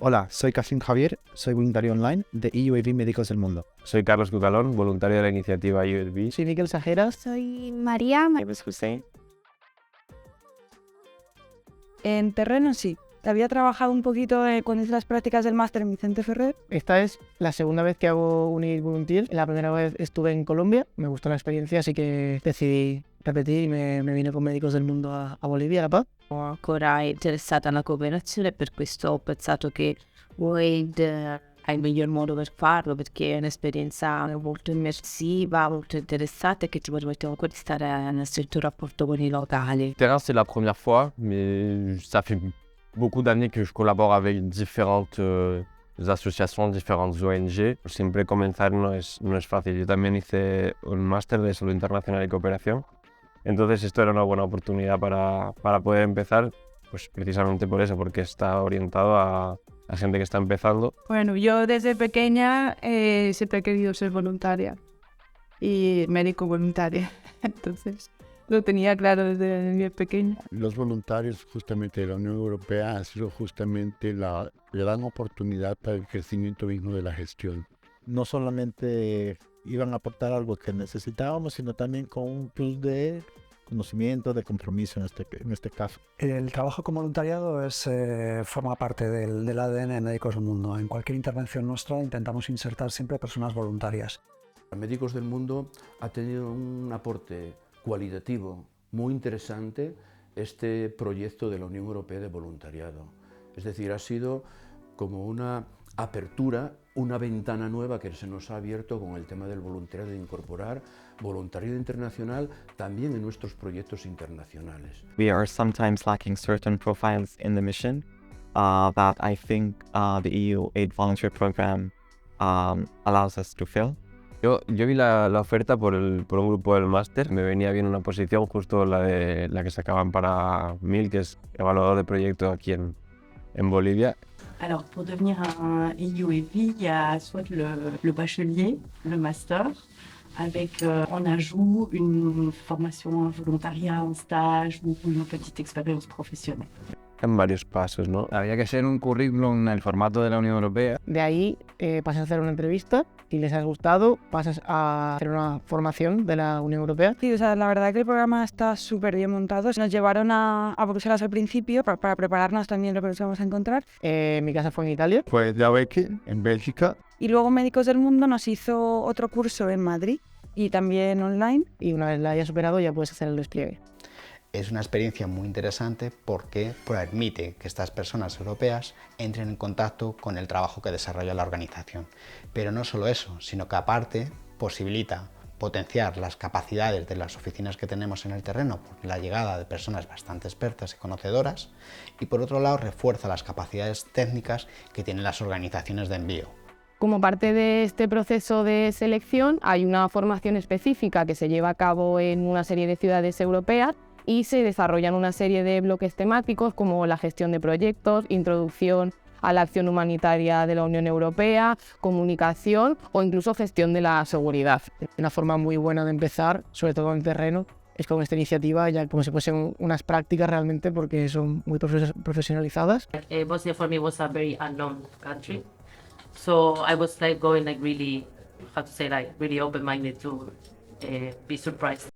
Hola, soy Cassim Javier, soy voluntario online de EUAV Médicos del Mundo. Soy Carlos Cucalón, voluntario de la iniciativa USB. Soy Miguel Sajeras. Soy María. Es Hussein. En terreno sí. Había trabajado un poquito cuando hice las prácticas del máster en Vicente Ferrer. Esta es la segunda vez que hago un Volunteer. La primera vez estuve en Colombia, me gustó la experiencia, así que decidí repetir y me vine con Médicos del Mundo a Bolivia, a La Paz. Sono ancora interessata alla cooperazione, per questo ho pensato che WADE è il miglior modo per farlo, perché è un'esperienza molto immersiva, molto interessante e che ti permette comunque di stare nel stretto rapporto con i locali. Terrain, c'est la première fois, mais ça fait beaucoup d'années que je collabore avec différentes asociaciones, diferentes ONG. Siempre comenzar no es fácil. Yo también hice un máster de salud internacional y cooperación. Entonces esto era una buena oportunidad para poder empezar, pues precisamente por eso, porque está orientado a gente que está empezando. Bueno, yo desde pequeña siempre he querido ser voluntaria y médico voluntaria, entonces lo tenía claro desde bien pequeña. Los voluntarios justamente de la Unión Europea han sido justamente le dan oportunidad para el crecimiento mismo de la gestión. No solamente iban a aportar algo que necesitábamos, sino también con un plus de conocimiento, de compromiso en este caso. El trabajo con voluntariado forma parte del ADN de Médicos del Mundo. En cualquier intervención nuestra intentamos insertar siempre personas voluntarias. Médicos del Mundo ha tenido un aporte cualitativo muy interesante este proyecto de la Unión Europea de voluntariado. Es decir, ha sido como una apertura, una ventana nueva que se nos ha abierto con el tema del voluntariado, de incorporar voluntariado internacional también en nuestros proyectos internacionales. We are sometimes lacking certain profiles in the mission that I think the EU Aid Volunteer Program allows us to fill. Yo vi la oferta por un grupo del máster, me venía bien una posición, justo la que sacaban para MIL, que es evaluador de proyecto aquí en Bolivia. Alors, pour devenir un EUAV, il y a soit le bachelier, le master, avec en ajout une formation en volontariat, un stage ou une petite expérience professionnelle. En varios pasos, ¿no? Había que ser un currículum en el formato de la Unión Europea. De ahí pasas a hacer una entrevista. Si les has gustado, pasas a hacer una formación de la Unión Europea. Sí, o sea, la verdad que el programa está súper bien montado. Nos llevaron a Bruselas al principio para prepararnos también lo que nos íbamos a encontrar. Mi casa fue en Italia. Pues ya ves que en Bélgica. Y luego Médicos del Mundo nos hizo otro curso en Madrid y también online. Y una vez la hayas superado ya puedes hacer el despliegue. Es una experiencia muy interesante porque permite que estas personas europeas entren en contacto con el trabajo que desarrolla la organización. Pero no solo eso, sino que aparte posibilita potenciar las capacidades de las oficinas que tenemos en el terreno por la llegada de personas bastante expertas y conocedoras, y por otro lado refuerza las capacidades técnicas que tienen las organizaciones de envío. Como parte de este proceso de selección hay una formación específica que se lleva a cabo en una serie de ciudades europeas y se desarrollan una serie de bloques temáticos como la gestión de proyectos, introducción a la acción humanitaria de la Unión Europea, comunicación o incluso gestión de la seguridad. Una forma muy buena de empezar, sobre todo en el terreno, es con esta iniciativa, ya como si fuesen unas prácticas realmente, porque son muy profesionalizadas. Bosnia for me was a very unknown country, so I was going really, really open-minded to be surprised.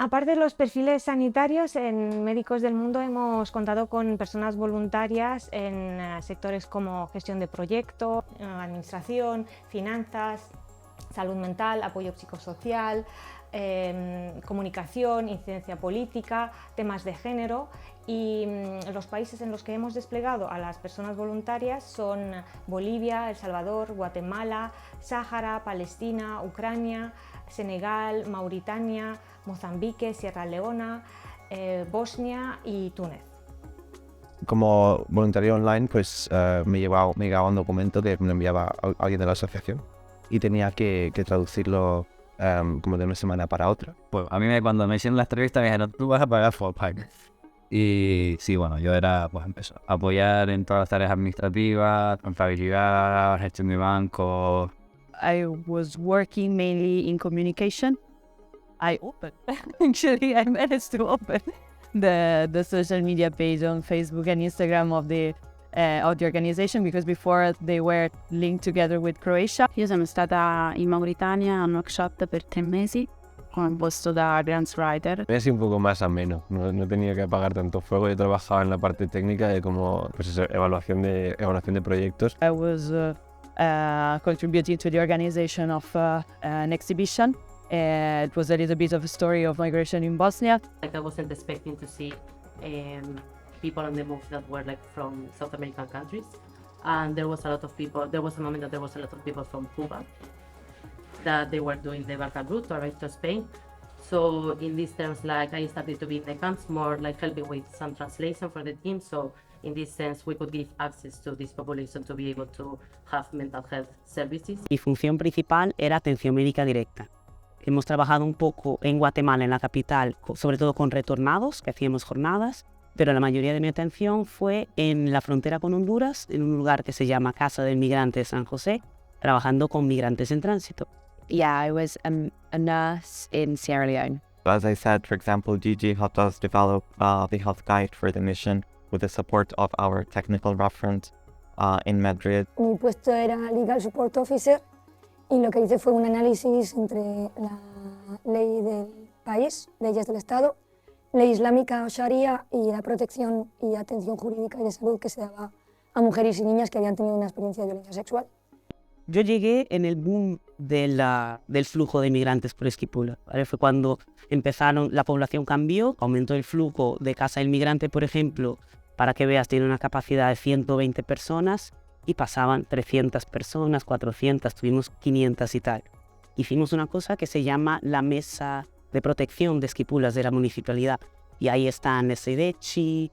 Aparte de los perfiles sanitarios, en Médicos del Mundo hemos contado con personas voluntarias en sectores como gestión de proyectos, administración, finanzas, salud mental, apoyo psicosocial, comunicación, incidencia política, temas de género, y los países en los que hemos desplegado a las personas voluntarias son Bolivia, El Salvador, Guatemala, Sáhara, Palestina, Ucrania, Senegal, Mauritania, Mozambique, Sierra Leona, Bosnia y Túnez. Como voluntario online, pues me llegaba un documento que me enviaba alguien de la asociación y tenía que traducirlo como de una semana para otra. Pues a mí cuando me hicieron la entrevista me dijeron, tú vas a pagar full pack. Y sí, bueno, yo era, pues empezó a apoyar en todas las tareas administrativas, contabilidad, gestión de banco. I was working mainly in communication. Actually, I managed to open the social media page on Facebook and Instagram of the of the organization, because before they were linked together with Croatia. Io sono stata in Mauritania a un workshop per 3 mesi, composto da grants writer. Es un poco más ameno, no tenía que apagar tanto fuego. Yo trabajaba en la parte técnica de como pues eso, evaluación de proyectos. I was contributing to the organization of an exhibition. It was a little bit of a story of migration in Bosnia. Like I wasn't expecting to see people on the move that were like from South American countries, and there was a lot of people. There was a moment that there was a lot of people from Cuba that they were doing the Balkan route to arrive to Spain. So in these terms, like I started to be in the camps more like helping with some translation for the team. So in this sense, we could give access to this population to be able to have mental health services. Mi función principal era atención médica directa. Hemos trabajado un poco en Guatemala, en la capital, sobre todo con retornados, que hacíamos jornadas, pero la mayoría de mi atención fue en la frontera con Honduras, en un lugar que se llama Casa del Migrante de San José, trabajando con migrantes en tránsito. Yeah, I was a nurse in Sierra Leone. As I said, for example, Gigi helped us develop the health guide for the mission with the support of our technical reference in Madrid. Mi puesto era Legal Support Officer y lo que hice fue un análisis entre la ley del país, leyes del Estado, ley islámica o sharia y la protección y atención jurídica y de salud que se daba a mujeres y niñas que habían tenido una experiencia de violencia sexual. Yo llegué en el boom del flujo de inmigrantes por Esquipula, ¿vale? Fue cuando la población cambió, aumentó el flujo de Casa del Migrante, por ejemplo, para que veas, tiene una capacidad de 120 personas y pasaban 300 personas, 400, tuvimos 500 y tal. Hicimos una cosa que se llama la Mesa de Protección de Esquipulas de la Municipalidad y ahí están SEDECHI,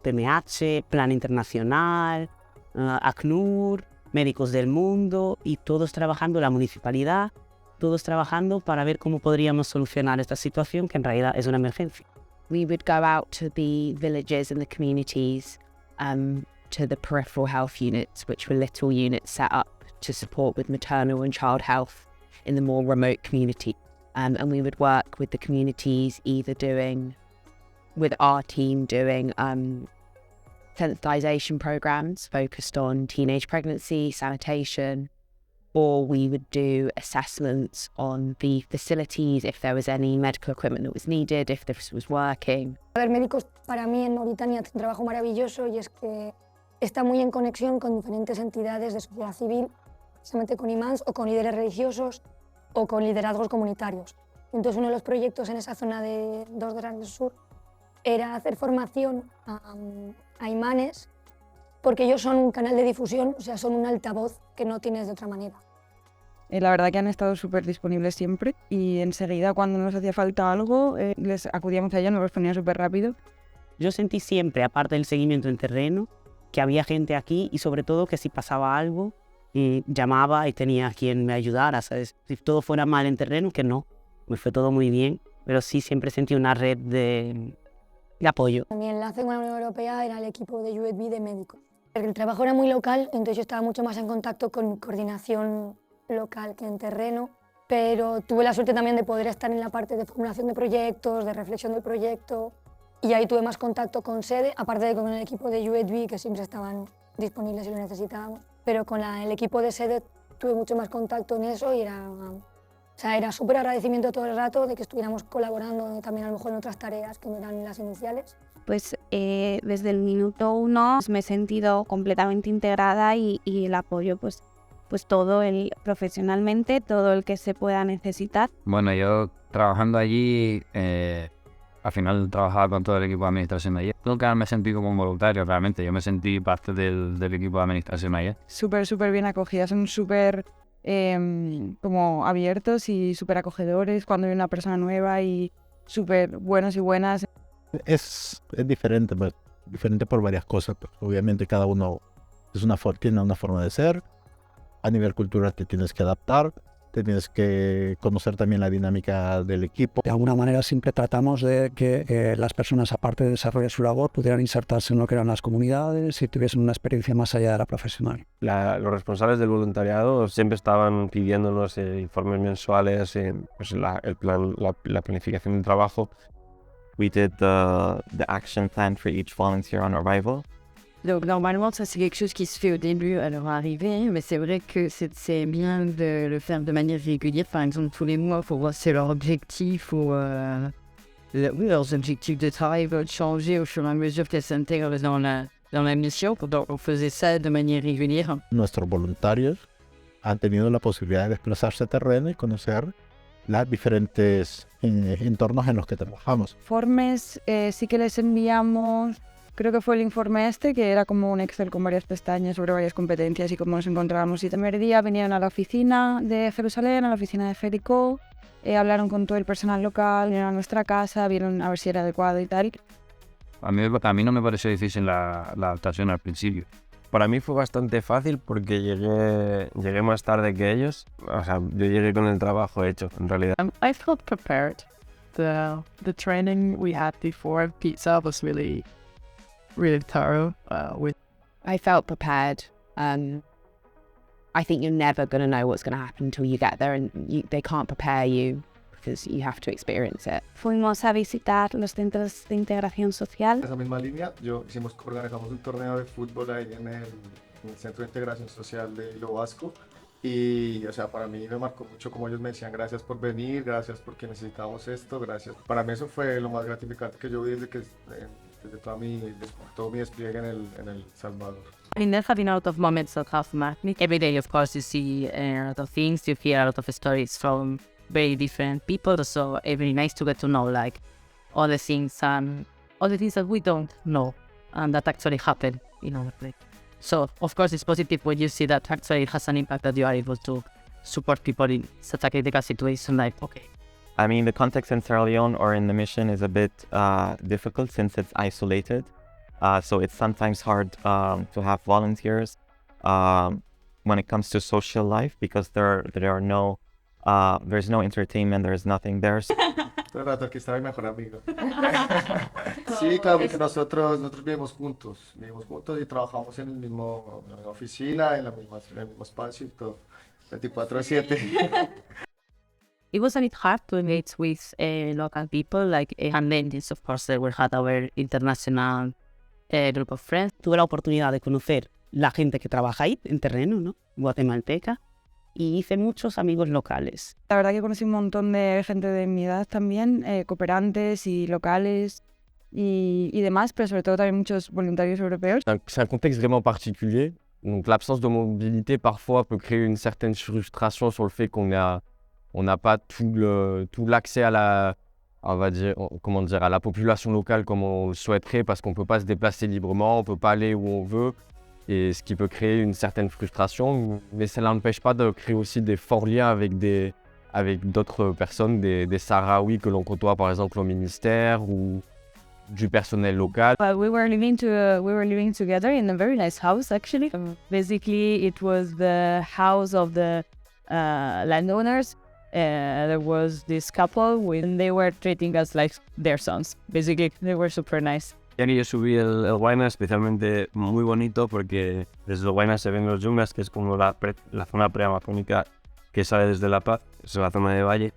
PMH, Plan Internacional, ACNUR, Médicos del Mundo y todos trabajando, la municipalidad, todos trabajando para ver cómo podríamos solucionar esta situación que en realidad es una emergencia. We would go out to the villages and the communities, to the peripheral health units, which were little units set up to support with maternal and child health in the more remote community. And we would work with the communities, either with our team doing sensitization programs focused on teenage pregnancy, sanitation, or we would do assessments on the facilities, if there was any medical equipment that was needed, if this was working. Haber médicos para mí en Mauritania es un trabajo maravilloso y es que está muy en conexión con diferentes entidades de sociedad civil, precisamente con imams o con líderes religiosos o con liderazgos comunitarios. Entonces uno de los proyectos en esa zona de Dos Grandes Sur era hacer formación a imanes, porque ellos son un canal de difusión, o sea, son un altavoz que no tienes de otra manera. La verdad que han estado súper disponibles siempre y enseguida cuando nos hacía falta algo les acudíamos a ellos, nos respondían súper rápido. Yo sentí siempre, aparte del seguimiento en terreno, que había gente aquí y sobre todo que si pasaba algo, llamaba y tenía quien me ayudara, ¿sabes? Si todo fuera mal en terreno, que no, me fue todo muy bien, pero sí siempre sentí una red de apoyo. Mi enlace con la Unión Europea era el equipo de UEDB de médicos. El trabajo era muy local, entonces yo estaba mucho más en contacto con coordinación local que en terreno, pero tuve la suerte también de poder estar en la parte de formulación de proyectos, de reflexión del proyecto, y ahí tuve más contacto con sede, aparte de con el equipo de UEDB, que siempre estaban disponibles si lo necesitábamos, pero con el equipo de sede tuve mucho más contacto en eso y era súper agradecimiento todo el rato de que estuviéramos colaborando también a lo mejor en otras tareas que no eran las iniciales. Pues desde el minuto 1 me he sentido completamente integrada y el apoyo pues todo profesionalmente, todo el que se pueda necesitar. Bueno, yo trabajando allí, al final trabajaba con todo el equipo de administración allí. Nunca me sentí como un voluntario realmente, yo me sentí parte del equipo de administración allí. Súper bien acogidas, son súper como abiertos y súper acogedores cuando hay una persona nueva y súper buenos y buenas. Es diferente, pues, diferente por varias cosas. Pues, obviamente cada uno tiene una forma de ser. A nivel cultural te tienes que adaptar, te tienes que conocer también la dinámica del equipo. De alguna manera siempre tratamos de que las personas, aparte de desarrollar su labor, pudieran insertarse en lo que eran las comunidades y tuviesen una experiencia más allá de la profesional. Los responsables del voluntariado siempre estaban pidiéndonos informes mensuales, pues el plan, la planificación del trabajo. We did the action plan for each volunteer on arrival. Donc normalement, ça c'est quelque chose qui se fait au début à leur arrivée, mais c'est vrai que c'est bien de le faire de manière régulière, par exemple tous les mois, pour voir si leur objectif ou leurs objectifs de travail veulent changer au fur et à mesure qu'elles s'intègrent dans la mission. Donc on faisait ça de manière régulière. Nuestros voluntarios han tenido la posibilidad de desplazarse a terreno y conocer los diferentes entornos en los que trabajamos. Informes sí que les enviamos, creo que fue el informe este, que era como un Excel con varias pestañas sobre varias competencias y cómo nos encontrábamos. Y el primer día vinieron a la oficina de Jerusalén, a la oficina de Jericó, hablaron con todo el personal local, vinieron a nuestra casa, vieron a ver si era adecuado y tal. A mí no me pareció difícil la adaptación al principio. Para mí fue bastante fácil porque llegué más tarde que ellos. O sea, yo llegué con el trabajo hecho, en realidad. I felt prepared. The training we had before pizza was really thorough. I felt prepared. I think you're never going to know what's going to happen until you get there, and they can't prepare you because you have to experience it. Fuimos a visitar los centros de integración social. En esa misma línea, organizamos un torneo de fútbol ahí en el Centro de Integración Social de Hilo Vasco. Y, o sea, para mí me marcó mucho como ellos me decían gracias por venir, gracias porque necesitamos esto, gracias. Para mí eso fue lo más gratificante que yo vi desde todo mi despliegue en El Salvador. I mean, there have been a lot of moments that have marked me. Every day, of course, you see a lot of things, you hear a lot of stories from very different people, so it's very nice to get to know, like, all the things that we don't know, and that actually happen in our place. So, of course, it's positive when you see that actually it has an impact, that you are able to support people in such a critical situation, like, okay. I mean, the context in Sierra Leone or in the mission is a bit difficult since it's isolated. So it's sometimes hard to have volunteers when it comes to social life because there's no entertainment, there's nothing there. Todo el rato aquí está mi mejor amigo. Sí, claro, porque nosotros vivimos juntos y trabajamos en la misma oficina, en el mismo espacio y todo, 24/7. It was a bit hard to engage with local people, like, and then, yes, of course, we had our international group of friends. Tuve la oportunidad de conocer la gente que trabaja ahí, en terreno, ¿no? Guatemalteca, y hice muchos amigos locales. La verdad que conocí un montón de gente de mi edad también, cooperantes y locales y demás, pero sobre todo también muchos voluntarios europeos. C'est un contexte vraiment particulier. Donc l'absence de mobilité parfois peut créer une certaine frustration sur le fait qu'on n'a pas tout l'accès à la population locale comme on le souhaiterait parce qu'on ne peut pas se déplacer librement, on ne peut pas aller où on veut, et ce qui peut créer une certaine frustration, mais ça n'empêche pas de créer aussi des forts liens avec d'autres personnes, des Sahraouis que l'on côtoie par exemple au ministère ou du personnel local. We were living together in a very nice house actually. Basically it was the house of the landowners. There was this couple and they were treating us like their sons. Basically, they were super nice. Y yo subí el Huayna, especialmente muy bonito porque desde el Huayna se ven los yungas, que es como la zona preamazónica que sale desde La Paz, es la zona de valle,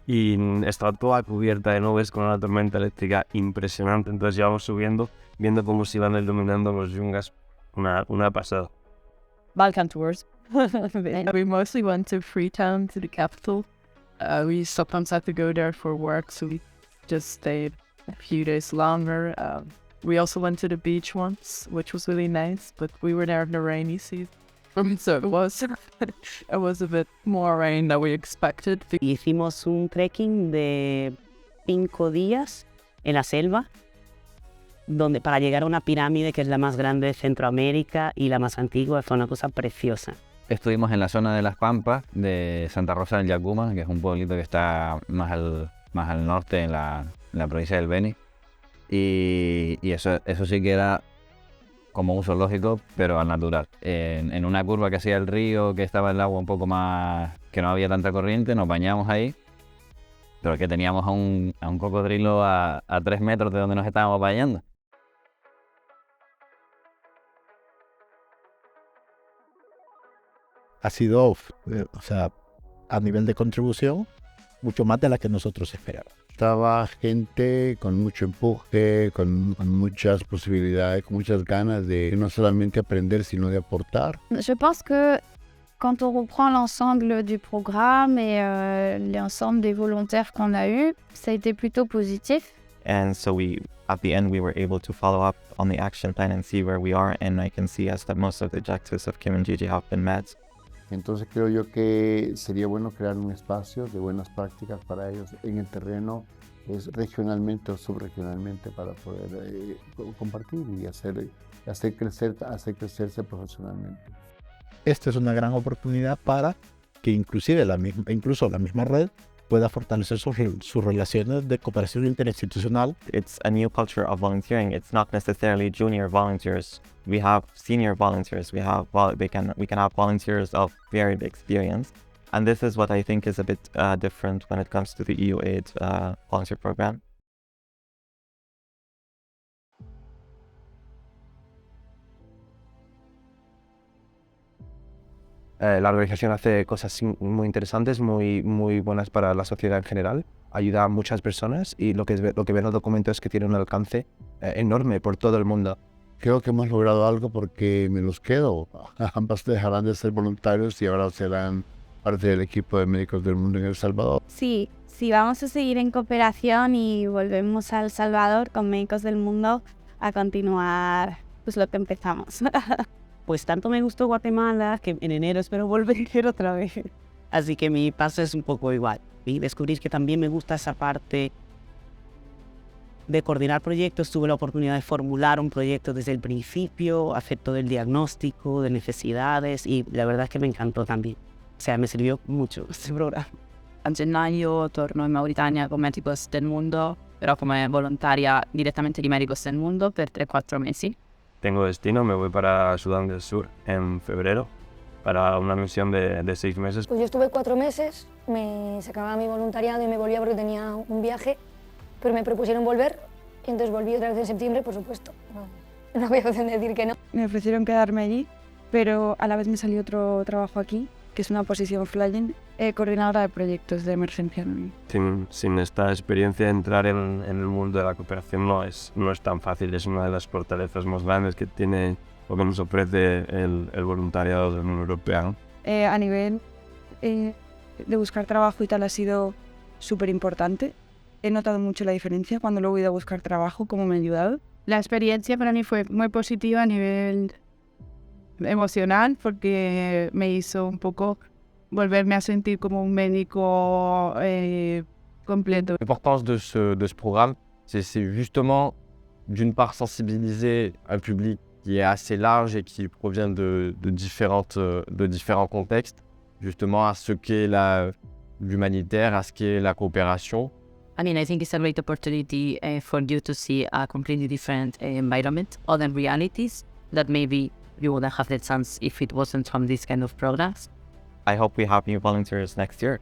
y está toda cubierta de nubes con una tormenta eléctrica impresionante. Entonces íbamos subiendo, viendo cómo se iban iluminando los yungas, una pasada. Balkan tours. We mostly went to Freetown, to the capital. We sometimes had to go there for work, so we just stayed a few days longer. We also went to the beach once, which was really nice, but we were there in the rainy season. So it was a bit more rain than we expected. Hicimos un trekking de 5 días en la selva, donde para llegar a una pirámide que es la más grande de Centroamérica y la más antigua. Fue una cosa preciosa. Estuvimos en la zona de las Pampas de Santa Rosa del Yacuma, que es un pueblito que está más al norte en la provincia del Beni. Y eso sí que era como un zoológico, pero al natural. En una curva que hacía el río, que estaba el agua un poco más, que no había tanta corriente, nos bañamos ahí. Pero que teníamos a un cocodrilo a 3 metros de donde nos estábamos bañando. Ha sido, o sea, a nivel de contribución, mucho más de la que nosotros esperábamos. estaba gente con mucho empuje, con muchas posibilidades, con muchas ganas de no solamente aprender, sino de aportar. Je pense que quand on reprend l'ensemble du programme et l'ensemble des volontaires qu'on a eus, ça a été plutôt positif. And so at the end, we were able to follow up on the action plan and see where we are. And I can see as that most of the objectives of Kim and Gigi have been met. Entonces creo yo que sería bueno crear un espacio de buenas prácticas para ellos en el terreno, regionalmente o subregionalmente, para poder compartir y hacer crecerse profesionalmente. Esta es una gran oportunidad para que incluso la misma red pueda fortalecer sus relaciones de cooperación interinstitucional. It's a new culture of volunteering. It's not necessarily junior volunteers. We have senior volunteers. We can have volunteers of varied experience, and this is what I think is a bit different when it comes to the EU Aid volunteer program. La organización hace cosas muy interesantes, muy buenas para la sociedad en general. Ayuda a muchas personas y lo que ven los documentos es que tiene un alcance enorme por todo el mundo. Creo que hemos logrado algo porque me los quedo. Ambas dejarán de ser voluntarios y ahora serán parte del equipo de Médicos del Mundo en El Salvador. Sí, vamos a seguir en cooperación y volvemos a El Salvador con Médicos del Mundo a continuar pues lo que empezamos. Pues tanto me gustó Guatemala que en enero espero volver otra vez. Así que mi paso es un poco igual. Y descubrir que también me gusta esa parte de coordinar proyectos. Tuve la oportunidad de formular un proyecto desde el principio, hacer todo el diagnóstico de necesidades y la verdad es que me encantó también. O sea, me sirvió mucho este programa. A gennaio torno in Mauritania con Médicos del Mundo, però come volontaria direttamente di Médicos del Mundo per 3-4 mesi. Tengo destino, me voy para Sudán del Sur en febrero para una misión de 6 meses. Pues yo estuve 4 meses, se acababa mi voluntariado y me volvía porque tenía un viaje, pero me propusieron volver y entonces volví otra vez en septiembre, por supuesto. No había opción de decir que no. Me ofrecieron quedarme allí, pero a la vez me salió otro trabajo aquí, que es una posición flying, coordinadora de proyectos de emergencia. Sin esta experiencia, entrar en el mundo de la cooperación no es tan fácil. Es una de las fortalezas más grandes que tiene o que nos ofrece el voluntariado de la Unión Europea. A nivel de buscar trabajo y tal ha sido súper importante. He notado mucho la diferencia cuando luego he ido a buscar trabajo, cómo me ha ayudado. La experiencia para mí fue muy positiva a nivel emocional porque me hizo un poco volverme a sentir como un médico completo. L'importance de ce programme, c'est justement d'une part sensibiliser un public qui est assez large et qui provient de différents contextes, justement à ce qu'est l'humanitaire, à ce qu'est la coopération. I mean, I think it's a great opportunity for you to see a completely different environment, other realities that maybe you wouldn't have the chance if it wasn't from this kind of programs. I hope we have new volunteers next year.